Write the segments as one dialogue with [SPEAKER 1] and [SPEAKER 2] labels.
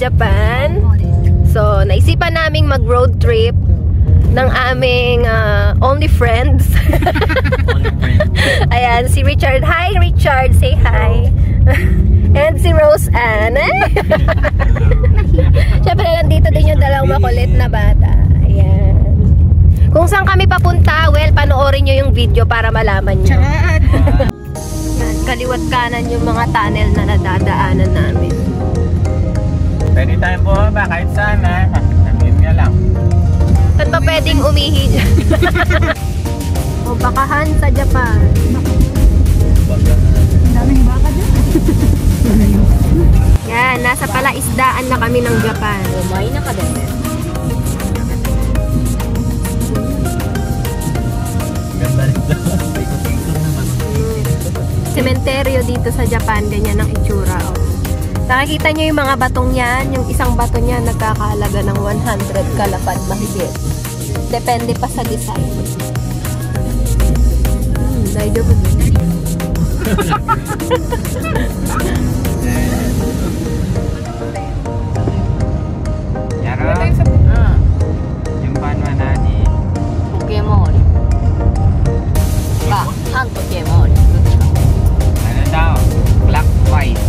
[SPEAKER 1] Japan. So, naisipan naming mag-road trip ng aming only friends. Ayan, si Richard. Hi, Richard! Say hi! And si Rose Ann. Siyempre, nandito din yung dalawang makulit na bata. Ayan. Kung saan kami papunta, well, panoorin nyo yung video para malaman nyo. Kaliwat kanan yung mga tunnel na nadadaanan namin.
[SPEAKER 2] Pwede tayong bumaba kahit saan ha. Sabihin nga lang.
[SPEAKER 1] Saan ba pwedeng umihi dyan? O bakahan sa Japan.
[SPEAKER 3] Daming baka dyan.
[SPEAKER 1] Yan, nasa palaisdaan na kami ng Japan. Umay na ka din.
[SPEAKER 2] Ganda rin daw.
[SPEAKER 1] Sementeryo dito sa Japan, ganyan ang itsura. Oh. Nakikita nyo yung mga batong yan, yung isang bato niya nagkakahalaga ng 100 kalapad mahigit. Depende pa sa design. Daijo po.
[SPEAKER 2] Yaro? Yung panwa na ni
[SPEAKER 3] Pokemon. Ba, ang Pokemon.
[SPEAKER 2] ano daw? Clockwise.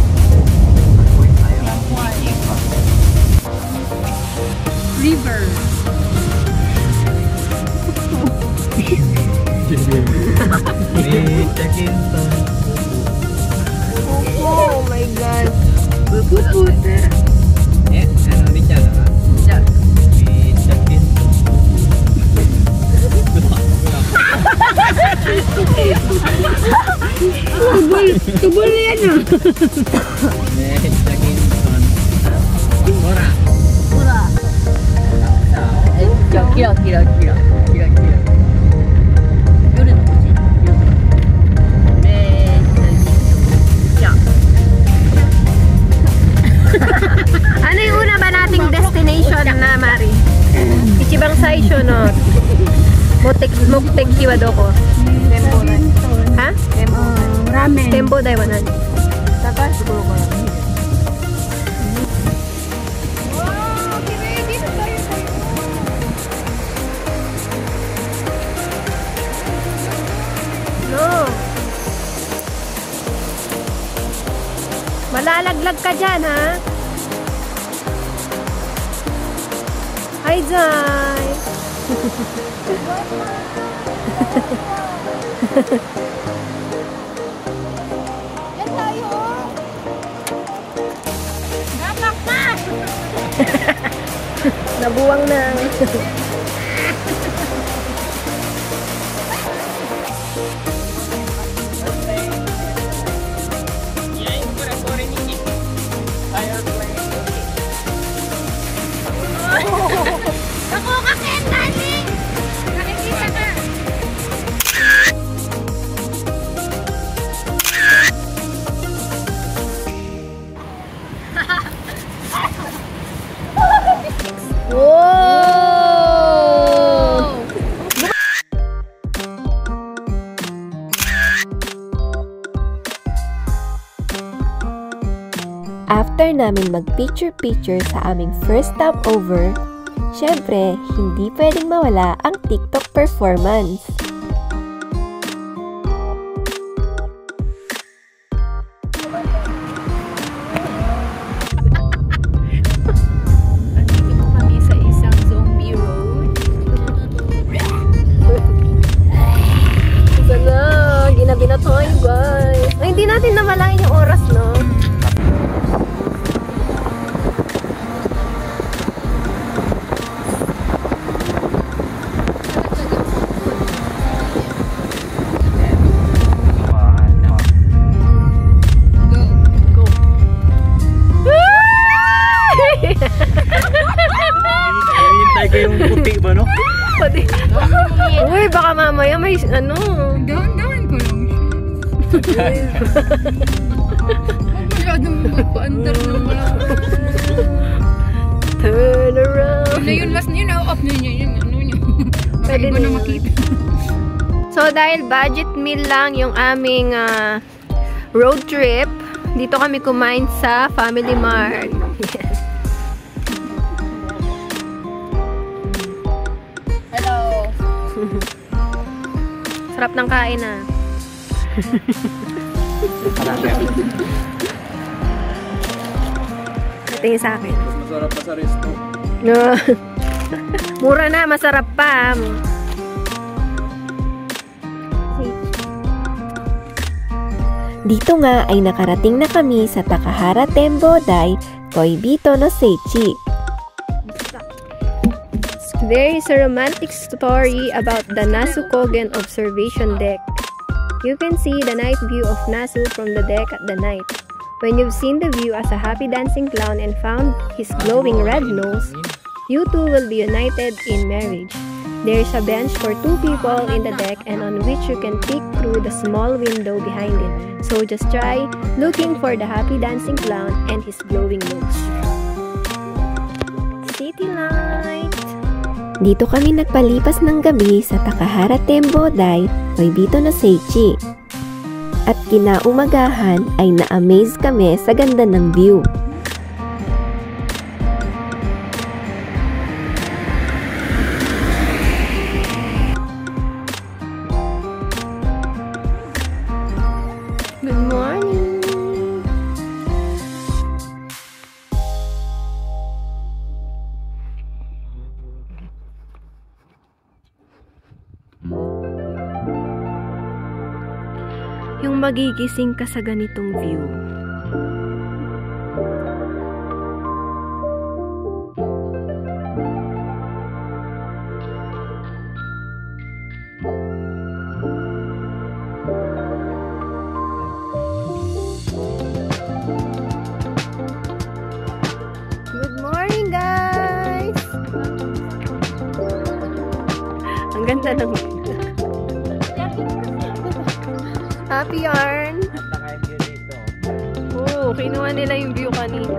[SPEAKER 3] River.
[SPEAKER 1] Oh my God.
[SPEAKER 3] Puputi.
[SPEAKER 2] Eh, ano rin siya ba?
[SPEAKER 3] Diyan.
[SPEAKER 1] Tubol na yan ah.
[SPEAKER 2] Mura.
[SPEAKER 3] Mura. Kira, kira, kira. Kira, kira. Yun ang pusi.
[SPEAKER 1] Ano yung una ba nating destination na, Mari? Ichibang Saisho no? Moktek Kiwadoko. Ha?
[SPEAKER 3] Ramen.
[SPEAKER 1] Tempo Daiwanan.
[SPEAKER 3] Saka, siguro ko lang.
[SPEAKER 1] No. Malalaglag ka dyan, ha? Hi, Jai!
[SPEAKER 3] Yan tayo! Gapak na!
[SPEAKER 1] Nabuwang na.
[SPEAKER 3] Ako kakit, darling! Nakikita ka!
[SPEAKER 1] Wow! After namin mag-picture-picture sa aming first stopover, syempre, hindi pwedeng mawala ang TikTok performance.
[SPEAKER 3] Nandito kami sa isang zombie road.
[SPEAKER 1] Sana, ginabi na tayo, guys. Ay, hindi natin namalayan yung oras, no?
[SPEAKER 2] Hintay ko yung puti ba, no?
[SPEAKER 1] Uy, baka mamaya may ano.
[SPEAKER 3] Dahan-dahan ko lang siya. Masyadong magpaandar ng wala.
[SPEAKER 1] Turn around.
[SPEAKER 3] Ano yun, last niyo na-off na yun. Ano yun?
[SPEAKER 1] Pwede
[SPEAKER 3] Iba na
[SPEAKER 1] na.
[SPEAKER 3] makita.
[SPEAKER 1] So, dahil budget meal lang yung aming road trip, dito kami kumain sa Family Mart. Sarap ng kain ah. Tingin sa akin.
[SPEAKER 3] Masarap pa sa resto.
[SPEAKER 1] No. Mura na, masarap pa.
[SPEAKER 4] Dito nga ay nakarating na kami sa Takahara Tembodai, Koibito no Seichi.
[SPEAKER 1] There is a romantic story about the Nasu Kogen observation deck. You can see the night view of Nasu from the deck at the night. When you've seen the view as a happy dancing clown and found his glowing red nose, you two will be united in marriage. There is a bench for 2 people in the deck and on which you can peek through the small window behind it. So just try looking for the happy dancing clown and his glowing nose. City light!
[SPEAKER 4] Dito kami nagpalipas ng gabi sa Takahara Tembodai, Koibito no Seichi. At kinaumagahan ay na-amaze kami sa ganda ng view.
[SPEAKER 1] Good morning! Yung magigising ka sa ganitong view. Good morning, guys! Ang ganda ng Happy Yarn! Oo, kinuha nila yung view kanina.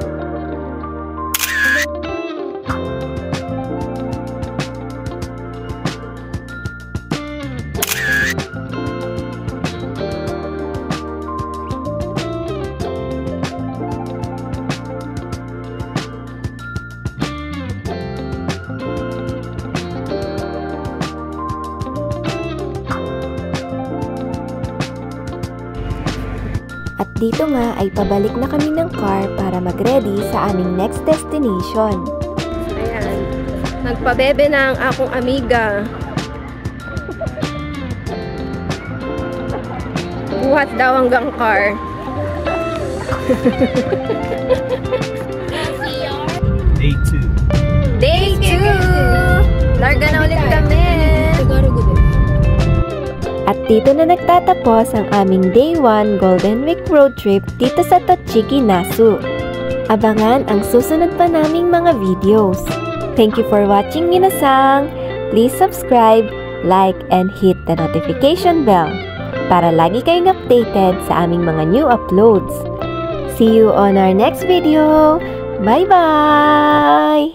[SPEAKER 4] At dito nga ay pabalik na kami ng car para mag-ready sa aming next destination.
[SPEAKER 1] Ayan. Nagpabebe na ang akong amiga. Buhat daw hanggang car.
[SPEAKER 2] Day 2.
[SPEAKER 1] Day 2! Larga na ulit kami!
[SPEAKER 4] At dito na nagtatapos ang aming Day 1 Golden Week road trip dito sa Tochigi, Nasu. Abangan ang susunod pa naming mga videos. Thank you for watching, minasang! Please subscribe, like, and hit the notification bell para lagi kayong updated sa aming mga new uploads. See you on our next video! Bye-bye!